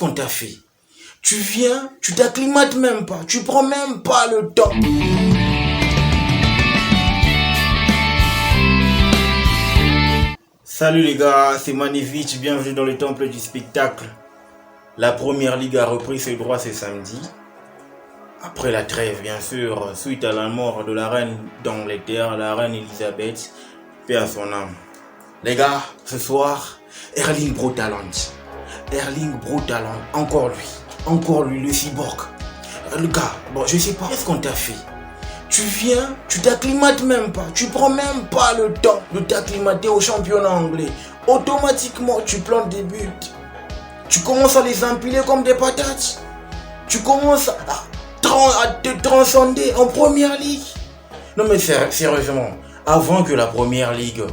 qu'on t'a fait? Tu viens, tu t'acclimates même pas, tu prends même pas le temps. Salut les gars, c'est Manevich, bienvenue dans le temple du spectacle. La première ligue a repris ses droits ce samedi. Après la trêve, bien sûr, suite à la mort de la reine d'Angleterre, la reine Elisabeth, paix à son âme. Les gars, ce soir, Erling Braut Haaland. Erling Braut Haaland, encore lui, le cyborg. Le gars, bon, je sais pas, qu'est-ce qu'on t'a fait? Tu viens, tu t'acclimates même pas, tu prends même pas le temps de t'acclimater au championnat anglais. Automatiquement, tu plantes des buts. Tu commences à les empiler comme des patates. Tu commences à te transcender en première ligue. Non mais sérieusement, avant que la première ligue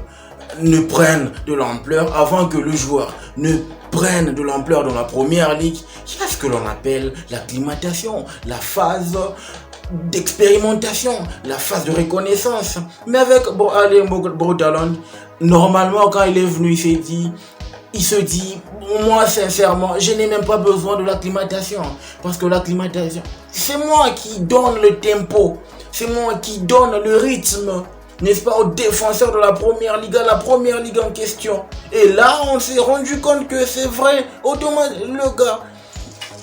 ne prenne de l'ampleur, avant que le joueur ne prenne de l'ampleur dans la première ligue, il y a ce que l'on appelle l'acclimatation, la phase d'expérimentation, la phase de reconnaissance. Mais avec Braut Haaland, normalement quand il est venu, il se dit, moi sincèrement, je n'ai même pas besoin de l'acclimatation. Parce que l'acclimatation, c'est moi qui donne le tempo, c'est moi qui donne le rythme, n'est-ce pas, aux défenseurs de la première ligue en question. Et là, on s'est rendu compte que c'est vrai, automatiquement, le gars,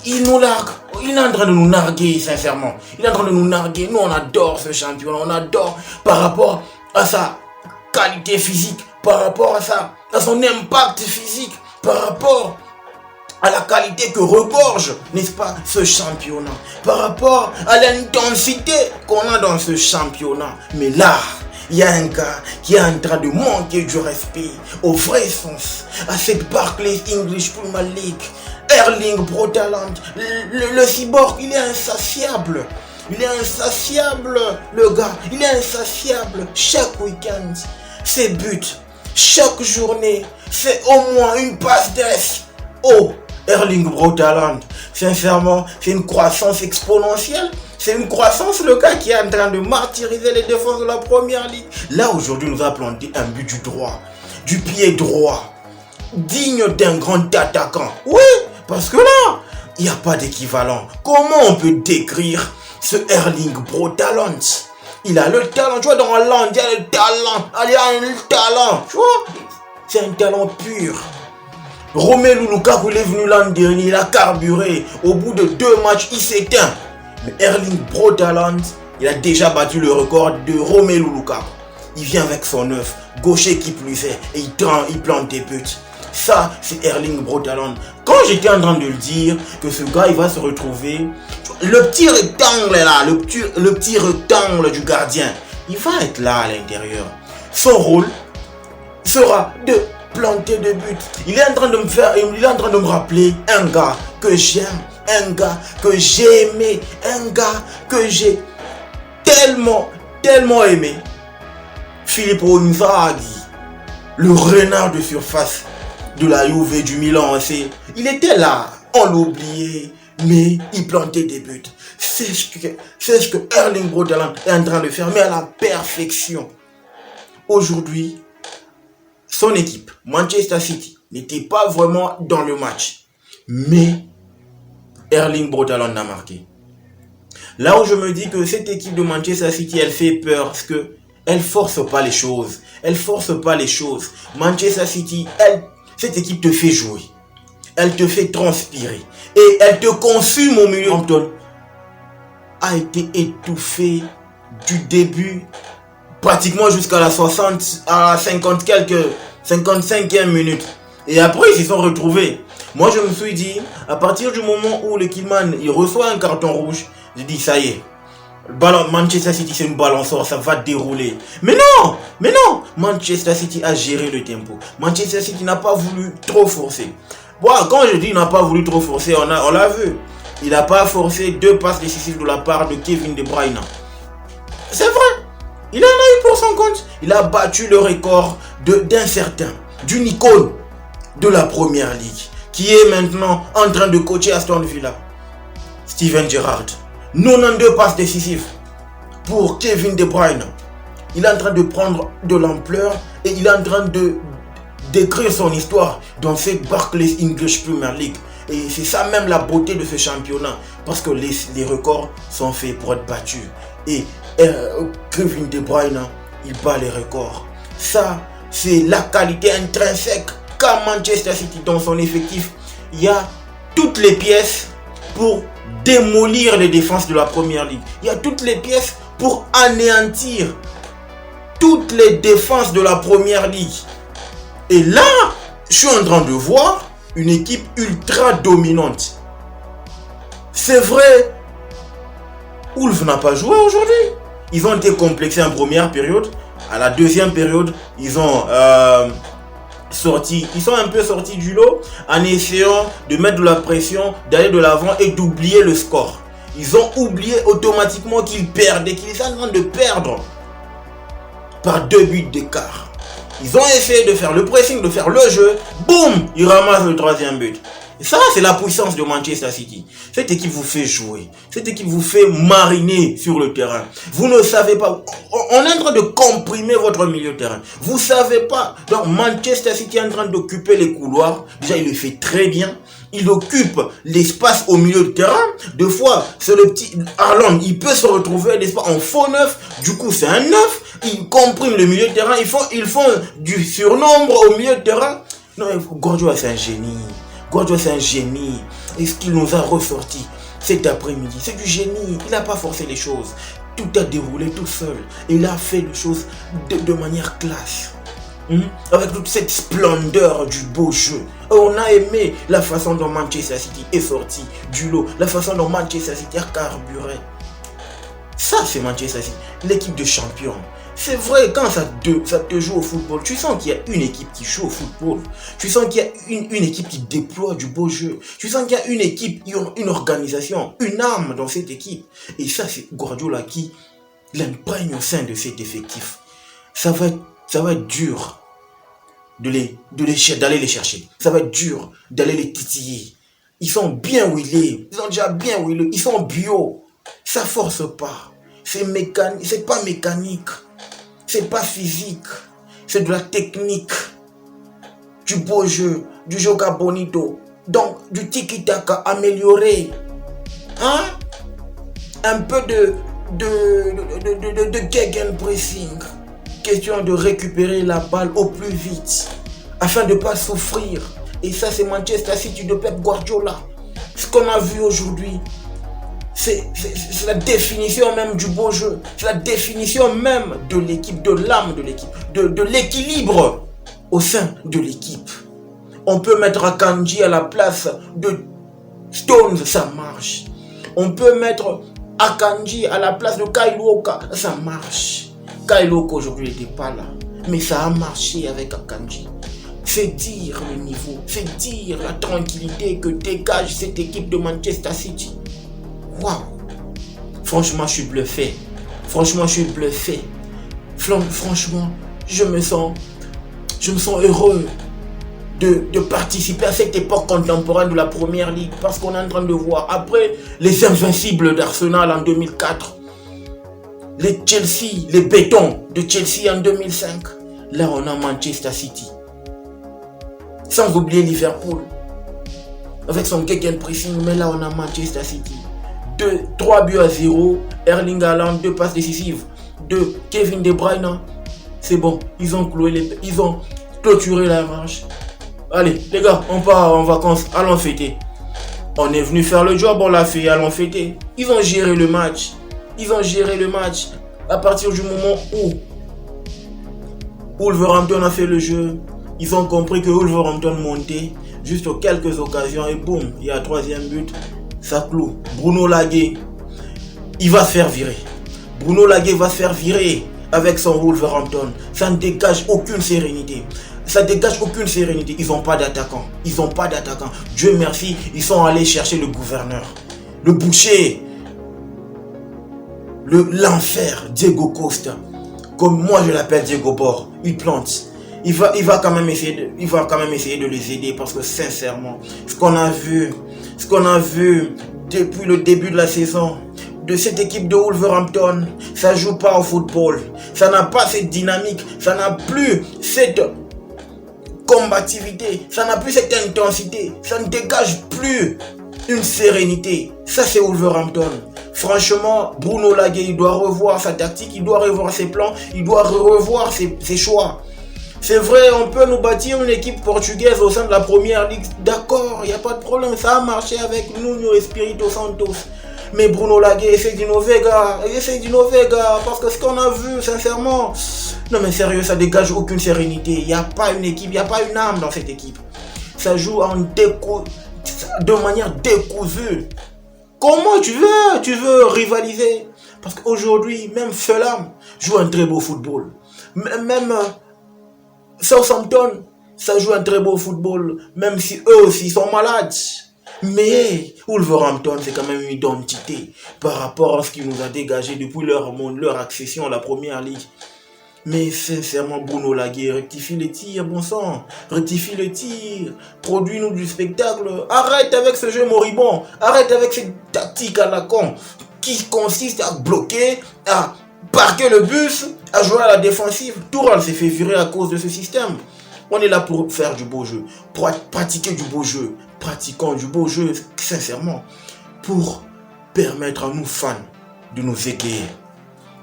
il nous largue. Il est en train de nous narguer, sincèrement. Il est en train de nous narguer. Nous, on adore ce champion. On adore par rapport à sa qualité physique, par rapport à son impact physique, par rapport à la qualité que regorge, n'est-ce pas, ce championnat, par rapport à l'intensité qu'on a dans ce championnat. Mais là, il y a un gars qui est en train de manquer du respect au vrai sens à cette Barclays English Premier League. Erling Braut Haaland, le cyborg, il est insatiable. Il est insatiable, le gars. Il est insatiable. Chaque week-end, ses buts, chaque journée, c'est au moins une passe d'ess. Oh, Erling Braut Haaland, sincèrement, c'est une croissance exponentielle. C'est une croissance, le gars qui est en train de martyriser les défenses de la première ligue. Là, aujourd'hui, nous a planté un but du droit, du pied droit, digne d'un grand attaquant. Oui, parce que là, il n'y a pas d'équivalent. Comment on peut décrire ce Erling Braut Haaland? Il a le talent, tu vois, dans Haaland, il y a le talent. Il a le talent, tu vois. C'est un talent pur. Romelu Lukaku, il est venu l'an dernier, il a carburé. Au bout de 2 matchs, il s'éteint. Mais Erling Braut Haaland, il a déjà battu le record de Romelu Lukaku. Il vient avec son œuf, gaucher qui plus est, et il plante des buts. Ça, c'est Erling Braut Haaland. Quand j'étais en train de le dire, que ce gars, il va se retrouver, le petit rectangle là, le petit rectangle du gardien, il va être là à l'intérieur. Son rôle sera de planter des buts. Il est en train de me rappeler un gars que j'aime, un gars que j'ai aimé, un gars que j'ai tellement aimé. Filippo Inzaghi, le renard de surface de la Juve du Milan. Il était là, on l'oubliait, mais il plantait des buts. C'est ce que Erling Braut Haaland est en train de faire, mais à la perfection. Aujourd'hui, son équipe, Manchester City, n'était pas vraiment dans le match. Mais Erling Braut Haaland a marqué. Là où je me dis que cette équipe de Manchester City, elle fait peur parce que elle force pas les choses. Manchester City, cette équipe te fait jouer. Elle te fait transpirer. Et elle te consume au milieu. Hampton a été étouffé du début pratiquement jusqu'à la 55e minute. Et après, ils se sont retrouvés. Moi, je me suis dit, à partir du moment où le Killman il reçoit un carton rouge, j'ai dit, ça y est. Manchester City, c'est une balançoire, ça va dérouler. Mais non. Manchester City a géré le tempo. Manchester City n'a pas voulu trop forcer. Bon, quand je dis il n'a pas voulu trop forcer, on l'a vu. Il n'a pas forcé 2 passes décisives de la part de Kevin De Bruyne. C'est vrai. Il en a eu pour son compte. Il a battu le record d'un certain, d'une icône de la première ligue, qui est maintenant en train de coacher Aston Villa. Steven Gerrard. 92 passes décisives pour Kevin De Bruyne. Il est en train de prendre de l'ampleur et il est en train d'écrire son histoire dans cette Barclays English Premier League. Et c'est ça même la beauté de ce championnat. Parce que les records sont faits pour être battus. Et Kevin De Bruyne, il bat les records. Ça, c'est la qualité intrinsèque qu'a Manchester City dans son effectif. Il y a toutes les pièces pour démolir les défenses de la Première Ligue. Il y a toutes les pièces pour anéantir toutes les défenses de la Première Ligue. Et là, je suis en train de voir une équipe ultra dominante. C'est vrai, Wolves n'a pas joué aujourd'hui. Ils ont été complexés en première période. À la deuxième période, ils ont un peu sortis du lot en essayant de mettre de la pression, d'aller de l'avant et d'oublier le score. Ils ont oublié automatiquement qu'ils perdaient, qu'ils étaient en train de perdre par 2 buts d'écart. Ils ont essayé de faire le pressing, de faire le jeu. Boum, ils ramassent le 3e but. Et ça, c'est la puissance de Manchester City. Cette équipe vous fait jouer. Cette équipe vous fait mariner sur le terrain. Vous ne savez pas. On est en train de comprimer votre milieu de terrain. Vous savez pas. Donc, Manchester City est en train d'occuper les couloirs. Déjà, il le fait très bien. Il occupe l'espace au milieu de terrain. Des fois, c'est le petit Haaland. Il peut se retrouver en faux neuf. Du coup, c'est un neuf. Il comprime le milieu de terrain. Ils font du surnombre au milieu de terrain. Non, Guardiola, c'est un génie. Guardiola, c'est un génie. Et ce qu'il nous a ressorti cet après-midi, c'est du génie. Il n'a pas forcé les choses. Tout a déroulé tout seul. Il a fait les choses de manière classe. Avec toute cette splendeur du beau jeu. On a aimé la façon dont Manchester City est sorti du lot. La façon dont Manchester City a carburé. Ça, c'est Manchester City. L'équipe de champions. C'est vrai, quand ça te joue au football, tu sens qu'il y a une équipe qui joue au football. Tu sens qu'il y a une équipe qui déploie du beau jeu. Tu sens qu'il y a une équipe, une organisation, une âme dans cette équipe. Et ça, c'est Guardiola qui l'imprègne au sein de cet effectif. Ça va être dur d'aller les chercher. Ça va être dur d'aller les titiller. Ils sont bien huilés. Ils sont déjà bien huilés. Ils sont bio. Ça force pas. C'est mécanique. C'est pas mécanique. C'est pas physique. C'est de la technique. Du beau jeu. Du joga bonito. Donc, du tiki-taka amélioré. Hein? Un peu de gegenpressing. Question de récupérer la balle au plus vite. Afin de ne pas souffrir. Et ça, c'est Manchester City de Pep Guardiola. Ce qu'on a vu aujourd'hui, c'est la définition même du beau jeu. C'est la définition même de l'équipe, de l'âme de l'équipe, de l'équilibre au sein de l'équipe. On peut mettre Akanji à la place de Stones, ça marche. On peut mettre Akanji à la place de Kyle Walker, ça marche. Kyle Walker aujourd'hui n'était pas là, mais ça a marché avec Akanji. C'est dire le niveau, c'est dire la tranquillité que dégage cette équipe de Manchester City. Waouh! Franchement, je suis bluffé. Franchement, je me sens heureux de participer à cette époque contemporaine de la Première Ligue parce qu'on est en train de voir, après les invincibles d'Arsenal en 2004, les Chelsea, les bétons de Chelsea en 2005, là on a Manchester City. Sans oublier Liverpool, avec son gegenpressing, mais là on a Manchester City. 3 buts à 0, Erling Haaland, 2 passes décisives de Kevin De Bruyne. C'est bon, ils ont clôturé la marche. Allez les gars, on part en vacances, allons fêter. On est venu faire le job, on l'a fait, allons fêter. Ils ont géré le match. À partir du moment où Wolverhampton a fait le jeu, ils ont compris que Wolverhampton montait juste aux quelques occasions et boum, il y a 3e but, ça cloue. Bruno Lage, il va se faire virer. Bruno Lage va se faire virer avec son Wolverhampton. Ça ne dégage aucune sérénité. Ils n'ont pas d'attaquant. Dieu merci, ils sont allés chercher le gouverneur, le boucher, l'enfer, Diego Costa. Comme moi je l'appelle Diego Bor. Il plante. Il va quand même essayer de les aider parce que sincèrement, ce qu'on a vu depuis le début de la saison de cette équipe de Wolverhampton, ça joue pas au football. Ça n'a pas cette dynamique, ça n'a plus cette combativité, ça n'a plus cette intensité, ça ne dégage plus une sérénité. Ça, c'est Wolverhampton. Franchement, Bruno Lage, il doit revoir sa tactique, il doit revoir ses plans, il doit revoir ses choix. C'est vrai, on peut nous bâtir une équipe portugaise au sein de la première ligue. D'accord, il n'y a pas de problème, ça a marché avec Nuno Espirito Santos. Mais Bruno Lage, essaye d'innover, gars. Parce que ce qu'on a vu, sincèrement, non mais sérieux, ça dégage aucune sérénité. Il n'y a pas une équipe, il n'y a pas une âme dans cette équipe. Ça joue de manière décousue. Comment tu veux rivaliser? Parce qu'aujourd'hui, même Fulham joue un très beau football. Même Southampton, ça joue un très beau football. Même si eux aussi sont malades. Mais Wolverhampton, c'est quand même une identité par rapport à ce qui nous a dégagé depuis leur accession à la première ligue. Mais sincèrement, Bruno Lage, rectifie les tirs, bon sang. Rectifie les tirs. Produis-nous du spectacle. Arrête avec ce jeu moribond. Arrête avec cette tactique à la con qui consiste à bloquer, à parquer le bus, à jouer à la défensive. Tourelle s'est fait virer à cause de ce système. On est là pour faire du beau jeu, pour pratiquer du beau jeu. Pratiquons du beau jeu, sincèrement, pour permettre à nous fans de nous égayer.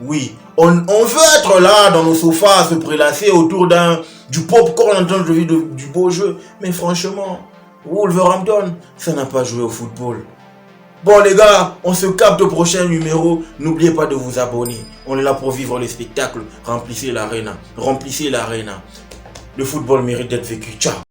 Oui, on veut être là dans nos sofas, se prélasser autour du popcorn en train de vivre du beau jeu. Mais franchement, Wolverhampton, ça n'a pas joué au football. Bon les gars, on se capte au prochain numéro. N'oubliez pas de vous abonner. On est là pour vivre les spectacles. Remplissez l'arena. Le football mérite d'être vécu. Ciao.